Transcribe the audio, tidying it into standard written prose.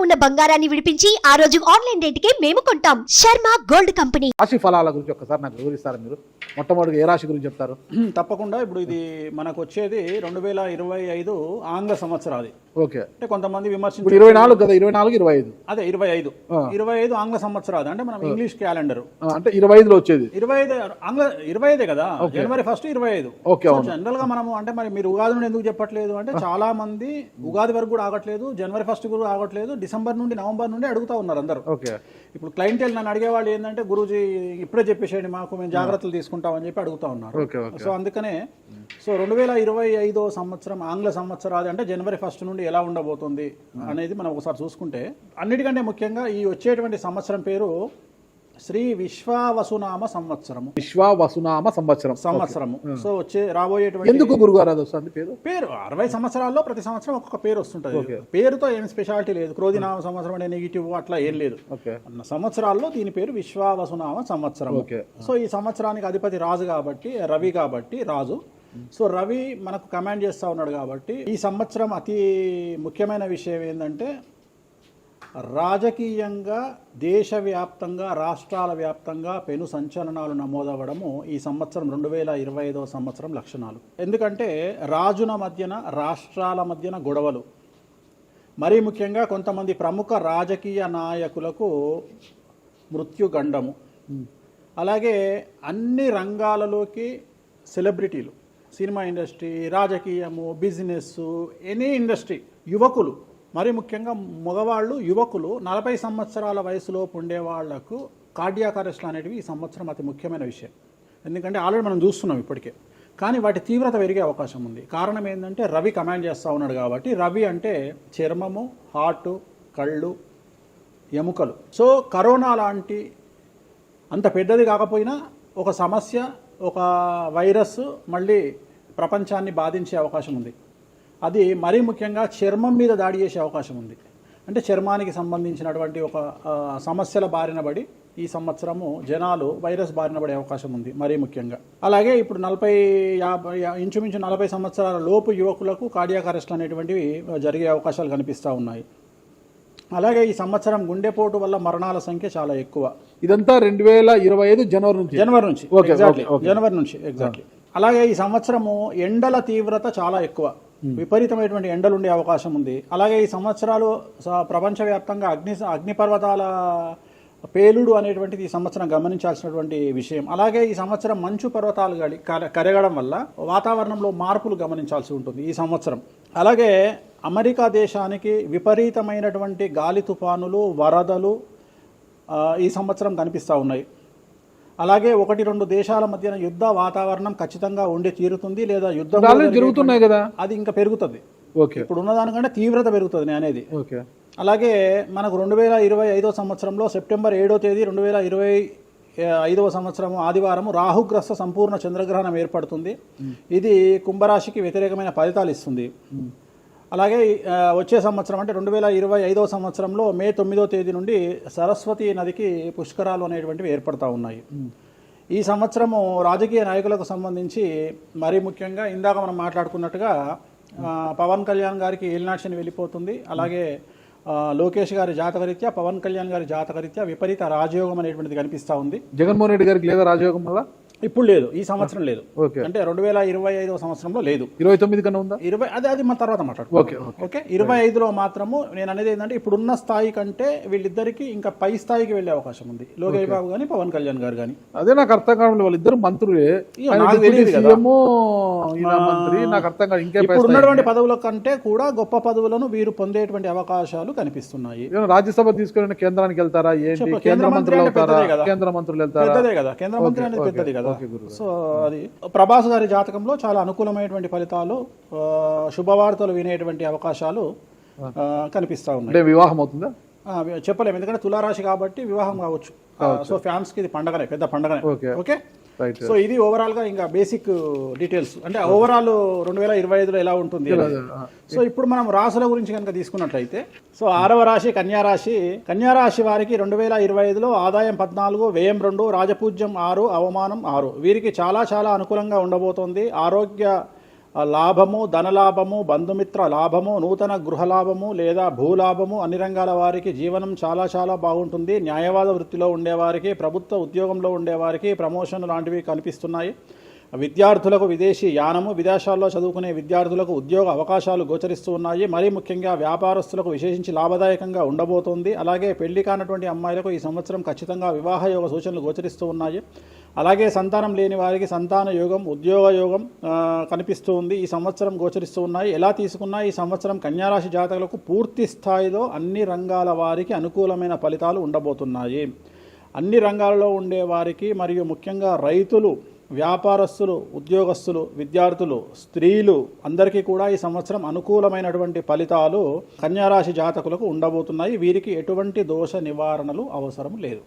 ఉన్న బంగారాన్ని విడిపించి ఆ రోజు ఆన్లైన్ రేటుకే మేము కొంటాం. Sharma gold company. రాశి ఫలాల గురించి ఒక్కసారి నాకు వివరిస్తారా మీరు? మొట్టమొదటిగా ఏ రాశి గురించి చెప్తారు? తప్పకుండా. ఇప్పుడు ఇది మనకు వచ్చేది 2025 ఆంగ్ల సంవత్సరాది. ఓకే. అంటే కొంతమంది విమర్శించారు 24 కదా, 24 25 అదే 25 ఆంగ్ల సంవత్సరాది. అంటే మనం ఇంగ్లీష్ క్యాలెండర్ అంటే 25లో వచ్చేది 25 ఆంగ్ల 25 కదా, జనవరి 1 25. ఓకే. జనరల్ గా మనము అంటే మరి మీరు ఉగాది నుండి ఎందుకు చెప్పట్లేదు అంటే చాలా మంది ఉగాది వరకు కూడా ఆగట్లేదు, జనవరి 1 కూడా ఆగట్లేదు, డిసెంబర్ నుండి నవంబర్ నుండి అడుగుతా ఉన్నారు అందరూ. ఓకే. ఇప్పుడు క్లయింటెల్ నన్ను అడిగేవాళ్ళు ఏంటంటే గురూజీ ఇప్పుడే చెప్పేసేయండి మాకు, మేము జాగ్రత్తలు తీసుకుంటామని చెప్పి అడుగుతా ఉన్నారు. సో అందుకనే 2025 సంవత్సరం ఆంగ్ల సంవత్సరాది అంటే జనవరి 1 నుండి ఎలా ఉండబోతుంది అనేది మనం ఒకసారి చూసుకుంటే, అన్నిటికంటే ముఖ్యంగా ఈ వచ్చేటువంటి సంవత్సరం పేరు శ్రీ విశ్వావసునామ సంవత్సరము. విశ్వావసునామ సంవత్సరము. సో రాబోయేటువంటి ఎందుకు గురుగారు అది వస్తుంది పేరు 60 సంవత్సరాల్లో ప్రతి సంవత్సరం ఒక్కొక్క పేరు వస్తుంటది. పేరుతో ఏం స్పెషాలిటీ లేదు. క్రోధినామ సంవత్సరం అంటే నెగిటివ్ అట్లా ఏం లేదు. సంవత్సరాల్లో దీని పేరు విశ్వావసునామ సంవత్సరం. సో ఈ సంవత్సరానికి అధిపతి రాజు కాబట్టి, రవి కాబట్టి రాజు. సో రవి మనకు కమాండ్ చేస్తూ ఉన్నాడు కాబట్టి ఈ సంవత్సరం అతి ముఖ్యమైన విషయం ఏంటంటే రాజకీయంగా దేశవ్యాప్తంగా రాష్ట్రాల వ్యాప్తంగా పెను సంచలనాలు నమోదవ్వడము ఈ సంవత్సరం 2025 సంవత్సరం లక్షణాలు. ఎందుకంటే రాజుల మధ్యన రాష్ట్రాల మధ్యన గొడవలు, మరీ ముఖ్యంగా కొంతమంది ప్రముఖ రాజకీయ నాయకులకు మృత్యుగండము, అలాగే అన్ని రంగాలలోకి సెలబ్రిటీలు, సినిమా ఇండస్ట్రీ, రాజకీయము, బిజినెస్, ఎనీ ఇండస్ట్రీ, యువకులు, మరి ముఖ్యంగా మగవాళ్ళు యువకులు 40 సంవత్సరాల వయసులోపు ఉండే వాళ్లకు కార్డియాక్ అరెస్ట్లు అనేటివి ఈ సంవత్సరం అతి ముఖ్యమైన విషయం. ఎందుకంటే ఆల్రెడీ మనం చూస్తున్నాం ఇప్పటికే, కానీ వాటి తీవ్రత పెరిగే అవకాశం ఉంది. కారణం ఏంటంటే రవి కమాండ్ చేస్తూ ఉన్నాడు కాబట్టి. రవి అంటే చర్మము, హార్ట్, కళ్ళు, ఎముకలు. సో కరోనా లాంటి అంత పెద్దది కాకపోయినా ఒక సమస్య, ఒక వైరస్ మళ్ళీ ప్రపంచాన్ని బాధించే అవకాశం ఉంది. అది మరీ ముఖ్యంగా చర్మం మీద దాడి చేసే అవకాశం ఉంది. అంటే చర్మానికి సంబంధించినటువంటి ఒక సమస్యల బారిన పడి ఈ సంవత్సరము జనాలు వైరస్ బారిన పడే అవకాశం ఉంది మరీ ముఖ్యంగా. అలాగే ఇప్పుడు 40-50 ఇంచుమించు 40 సంవత్సరాల లోపు యువకులకు కార్డియాక్ అరెస్ట్లు అనేటువంటివి జరిగే అవకాశాలు కనిపిస్తూ ఉన్నాయి. అలాగే ఈ సంవత్సరం గుండెపోటు వల్ల మరణాల సంఖ్య చాలా ఎక్కువ. ఇదంతా 2025 జనవరి నుంచి ఎగ్జాక్ట్లీ. అలాగే ఈ సంవత్సరము ఎండల తీవ్రత చాలా ఎక్కువ, విపరీతమైనటువంటి ఎండలు ఉండే అవకాశం ఉంది. అలాగే ఈ సంవత్సరాలు ప్రపంచవ్యాప్తంగా అగ్నిపర్వతాల పేలుడు అనేటువంటిది ఈ సంవత్సరం గమనించాల్సినటువంటి విషయం. అలాగే ఈ సంవత్సరం మంచు పర్వతాలు కరగడం వల్ల వాతావరణంలో మార్పులు గమనించాల్సి ఉంటుంది ఈ సంవత్సరం. అలాగే అమెరికా దేశానికి విపరీతమైనటువంటి గాలి తుఫానులు, వరదలు ఈ సంవత్సరం కనిపిస్తూ ఉన్నాయి. అలాగే 1-2 దేశాల మధ్యన యుద్ధ వాతావరణం ఖచ్చితంగా ఉండి తీరుతుంది, లేదా యుద్ధం జరుగుతున్నాయి కదా, అది ఇంకా పెరుగుతుంది. ఇప్పుడు ఉన్నదానికంటే తీవ్రత పెరుగుతుంది అనేది. అలాగే మనకు 2025 సంవత్సరంలో సెప్టెంబర్ 7వ తేదీ 2025 సంవత్సరం ఆదివారం రాహుగ్రస్త సంపూర్ణ చంద్రగ్రహణం ఏర్పడుతుంది. ఇది కుంభరాశికి వ్యతిరేకమైన ఫలితాలు ఇస్తుంది. అలాగే వచ్చే సంవత్సరం అంటే 2025 సంవత్సరంలో మే 9వ తేదీ నుండి సరస్వతి నదికి పుష్కరాలు అనేటువంటివి ఏర్పడతా ఉన్నాయి. ఈ సంవత్సరము రాజకీయ నాయకులకు సంబంధించి మరీ ముఖ్యంగా ఇందాక మనం మాట్లాడుకున్నట్టుగా పవన్ కళ్యాణ్ గారికి ఏలినాటి వెళ్ళిపోతుంది. అలాగే లోకేష్ గారి జాతకరీత్యా, పవన్ కళ్యాణ్ గారి జాతకరీత్యా విపరీత రాజయోగం అనేటువంటిది కనిపిస్తూ ఉంది. జగన్మోహన్ రెడ్డి గారికి లేదా రాజయోగం వల్ల? ఇప్పుడు లేదు, ఈ సంవత్సరం లేదు. అంటే 2025 సంవత్సరంలో లేదు. 29 కన్నా ఉందా? అది మన తర్వాత మాట్లాడుకో. ఓకే. 25లో మాత్రము నేను అనేది ఏంటంటే ఇప్పుడున్న స్థాయి కంటే వీళ్ళిద్దరికి ఇంకా పై స్థాయికి వెళ్లే అవకాశం ఉంది, లోకేష్ బాబు గానీ పవన్ కళ్యాణ్ గారు కానీ. అదే నాకు అర్థం కావడం, వాళ్ళిద్దరు మంత్రులే, నాకు అర్థం కాదు. ఇంకా ఇప్పుడు ఉన్నటువంటి పదవుల కంటే కూడా గొప్ప పదవులను వీరు పొందేటువంటి అవకాశాలు కనిపిస్తున్నాయి. రాజ్యసభ తీసుకుని కేంద్రానికి వెళ్తారా? కేంద్ర మంత్రులు వెళ్తారా? కేంద్ర మంత్రులు వెళ్తారా? పెద్దదే కదా, కేంద్ర మంత్రి అనేది పెద్దది కదా. సో అది ప్రభాస్ గారి జాతకంలో చాలా అనుకూలమైనటువంటి ఫలితాలు, శుభవార్తలు వినేటువంటి అవకాశాలు కనిపిస్తా ఉన్నాయి. వివాహం అవుతుందా చెప్పలేము, ఎందుకంటే తులారాశి కాబట్టి వివాహం కావచ్చు. సో ఫ్యాన్స్ కి ఇది పండగనే, పెద్ద పండగనే. ఓకే. సో ఇది ఓవరాల్ గా ఇంకా బేసిక్ డీటెయిల్స్, అంటే ఓవరాల్ 2025లో ఎలా ఉంటుంది. సో ఇప్పుడు మనం రాశుల గురించి కనుక తీసుకున్నట్లయితే, సో 6వ రాశి కన్యారాశి వారికి 2025లో ఆదాయం 14, వ్యయం 2, రాజపూజ్యం 6, అవమానం 6. వీరికి చాలా చాలా అనుకూలంగా ఉండబోతోంది. ఆరోగ్య లాభము, ధనలాభము, బంధుమిత్ర లాభము, నూతన గృహలాభము లేదా భూలాభము, అన్ని రంగాల వారికి జీవనం చాలా చాలా బాగుంటుంది. న్యాయవాద వృత్తిలో ఉండేవారికి, ప్రభుత్వ ఉద్యోగంలో ఉండేవారికి ప్రమోషన్ లాంటివి కనిపిస్తున్నాయి. విద్యార్థులకు విదేశీ యానము, విదేశాల్లో చదువుకునే విద్యార్థులకు ఉద్యోగ అవకాశాలు గోచరిస్తూ ఉన్నాయి. మరీ ముఖ్యంగా వ్యాపారస్తులకు విశేషించి లాభదాయకంగా ఉండబోతోంది. అలాగే పెళ్లి కానటువంటి అమ్మాయిలకు ఈ సంవత్సరం ఖచ్చితంగా వివాహ యోగ సూచనలు గోచరిస్తూ ఉన్నాయి. అలాగే సంతానం లేని వారికి సంతాన యోగం, ఉద్యోగ యోగం కనిపిస్తూ ఉంది. ఈ సంవత్సరం గోచరిస్తూ ఉన్నాయి. ఎలా తీసుకున్నా ఈ సంవత్సరం కన్యారాశి జాతకులకు పూర్తి స్థాయిలో అన్ని రంగాల వారికి అనుకూలమైన ఫలితాలు ఉండబోతున్నాయి. అన్ని రంగాలలో ఉండే వారికి మరియు ముఖ్యంగా రైతులు, వ్యాపారస్తులు, ఉద్యోగస్తులు, విద్యార్థులు, స్త్రీలు అందరికీ కూడా ఈ సంవత్సరం అనుకూలమైనటువంటి ఫలితాలు కన్యారాశి జాతకులకు ఉండబోతున్నాయి. వీరికి ఎటువంటి దోష నివారణలు అవసరం లేదు.